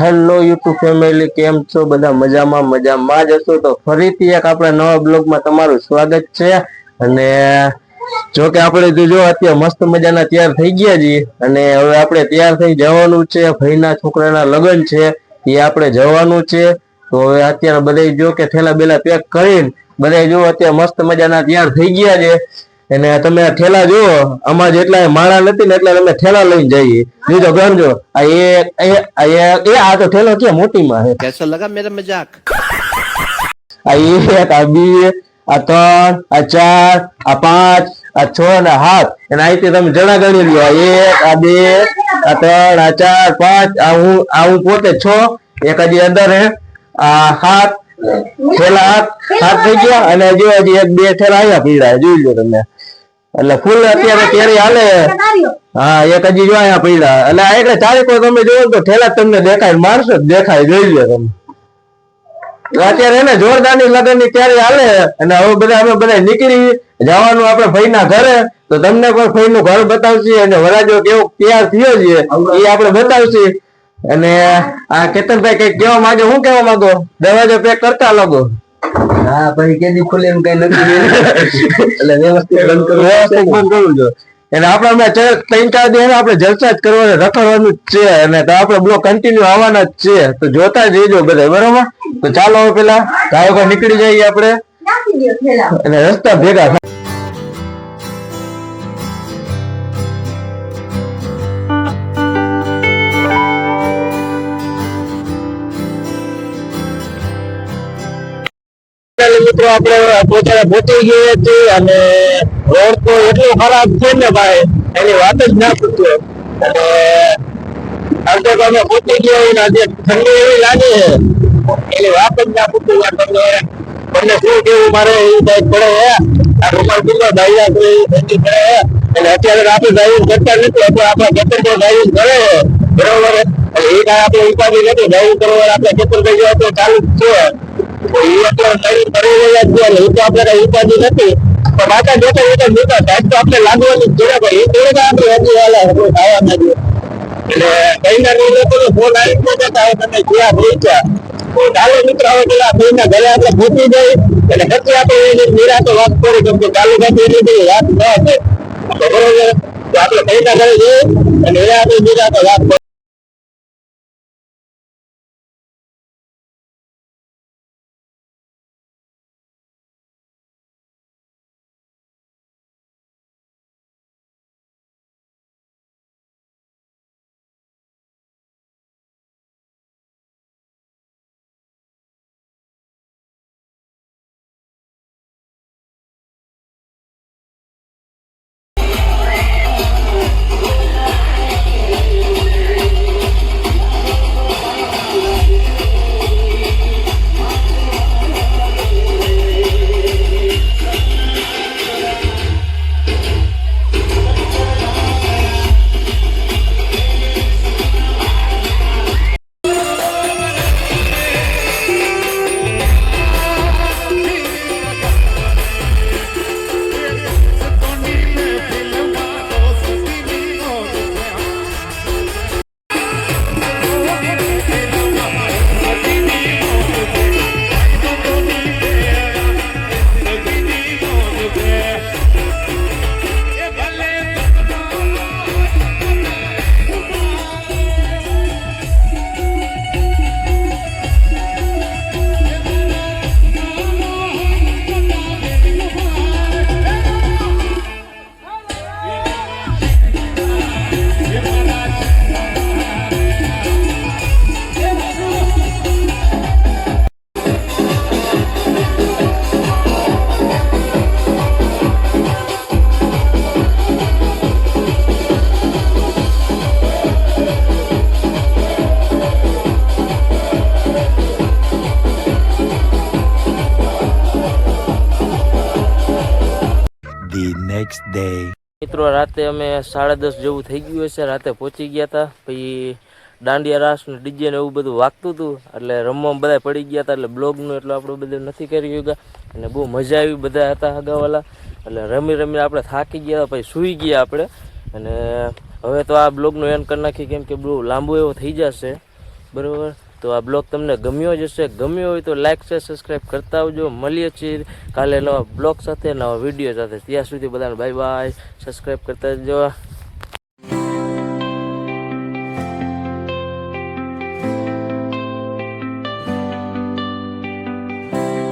Hello YouTube family, કેમ છો બધા? મજામાં જ હશો તો ફરીથી એક આપણા નવા બ્લોગમાં તમારું સ્વાગત છે। અને જો કે આપણે જો અત્યારે મસ્ત મજાના તૈયાર થઈ ગયા છીએ અને હવે આપણે તૈયાર થઈ જવાનું છે। ભાઈના છોકરાના લગ્ન છે એ આપણે જવાનું છે। તો હવે અત્યારે બધા જો કે થેલા બેલા પેક કરીને બધા જો અત્યારે મસ્ત મજાના તૈયાર થઈ ગયા છે। અને તમે ઠેલા જુઓ, આમાં જેટલા માળા નથી ને એટલે તમે ઠેલા લઈને જઈએ। બીજો ગણજો આ તો ઠેલો ક્યાં મોટીમાં છે। कैसा लगा मेरा मजाक? આ એક, આ બે, આ ત્રણ, આ ચાર, આ પાંચ, આ છ ને 7 અને અહીંથી તમે જણા ગણી લો। આ એક, આ બે, આ ત્રણ, આ ચાર, પાંચ, આ હું પોતે 6, એક હજી અંદર હે, આ 7 ઠેલા 7 થઈ ગયા। અને જો હજી એક બે ઠેલા અહીંયા પીડા જોઈ લો તમે। એટલે ફૂલ અત્યારે કેરી હાલે। હા, એક હજી જો અહીંયા પીડા એટલે એટલે તારીખો તમે જોવો તો ઠેલા તમને દેખાય, માણસો જ દેખાય, જોઈ લો તમે। અત્યારે એને જોરદારની લગન ની તૈયારી હાલે અને હવે બધા અમે બધા નીકળી જવાનું આપણે ભાઈના ઘરે। તો તમને પણ ભાઈનું ઘર બતાવશે અને વરાજો કેવો તૈયાર થયો છે એ આપણે બતાવશે। અને આ કેતનભાઈ કઈક કેવા માંગે, શું કેવા માંગો? દરવાજો પેક કરતા લાગો। હા ભાઈ, કેદી ખુલે એમ કઈ નથી એટલે વ્યવસ્થિત બંધ કરવું જો। અને આપણે 3-4 દિવસ આપણે જલસા જ કરવાના, રખડવાનું જ છે અને તો આપણે બ્લોગ કન્ટિન્યુ આવવાના જ છે। તો જોતા જઈજો બધા, બરોબર? તો ચાલો પેલા ગાયો નીકળી જઈએ આપણે અને રસ્તા ભેગા થાય। મિત્રો આપણે પહોંચી ગયા છીએ અને રોડ તો એટલો ખરાબ છે ને ભાઈ, એની વાત જ ના પૂછો। અને આજે અમે પહોંચી ગયા અને આજે ઠંડી એવી લાગે એની વાત જ ના પૂછો। તમને શું કેવું મારે એ કઈક પડે આ રૂમાલ પીલો દાયા તો ઠંડી પડે અને અત્યારે આપણે ડ્રાઇવિંગ કરતા નથી એટલે આપણા ખેતરમાં ડ્રાઇવિંગ કરે બરોબર। એટલે એ કાંઈ આપણે ઉપાધિ નથી, ડ્રાઇવિંગ કરવા આપણે ખેતરમાં જવા તો ચાલુ જ છે। લાગવાની જ ચાલો મિત્રો, હવે પેલા ભાઈના ઘરે આપણે પહોંચી જઈ એટલે પછી આપણે એની નિરાતો વાત કરી, કેમ કે ચાલુ વાત એની બધી વાત ન થાય બરોબર। તો આપણે ભાઈના ઘરે જઈ અને એ આપણે નિરાતો વાત કરી। next day. મિત્રો રાતે અમે 10:30 જેવું થઈ ગયું હશે, રાતે પહોંચી ગયા હતા। પછી દાંડિયા રાસ ને ડીજે ને એવું બધું વાગતું હતું એટલે રમવામાં બધા પડી ગયા હતા, એટલે બ્લોગનું એટલું આપણે બધું નથી કરી શક્યા અને બહુ મજા આવી, બધા હતા હગાવાલા। એટલે રમી રમીને આપણે થાકી ગયા, પછી સૂઈ ગયા આપણે। અને હવે તો આ બ્લોગનું એન્ડ કરી નાખી, કેમ કે બહુ લાંબુ એવો થઈ જશે બરાબર. તો આ બ્લોગ તમને ગમ્યો જ હશે, ગમ્યો હોય તો લાઈક છે, સબસ્ક્રાઈબ કરતા આવજો. મળીએ છીએ કાલે નવા બ્લોગ સાથે, નવા વિડીયો સાથે. ત્યાં સુધી બધાને બાય બાય, સબસ્ક્રાઈબ કરતા જજો.